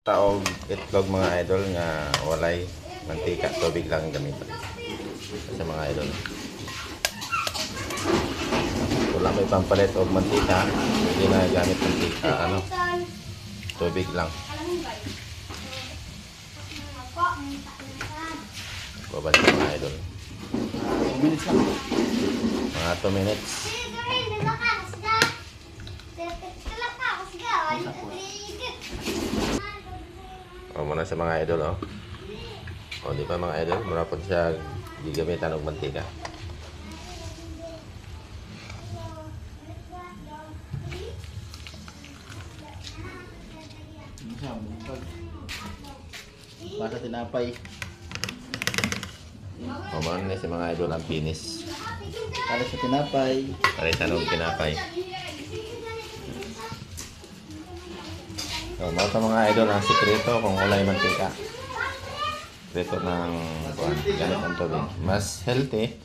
Taog itlog mga idol nga walay mantika, tubig lang gamiton. Sa mga idol. Wala may pampalit og mantika, hindi na gamit mantika, tubig lang. Babalik mga idol. 2 minutes lang. Mga 2 minutes. O muna sa mga idol, oh. O di ba mga idol, muna po siya gigamitan og mantika. Basta tinapay. O muna na sa mga idol ang finish. Para sa tinapay. Parisan og kinapay. So, mga mga idol ang sikreto kung wala yung mantika. Sikreto ng ganit ang tubig. Mas healthy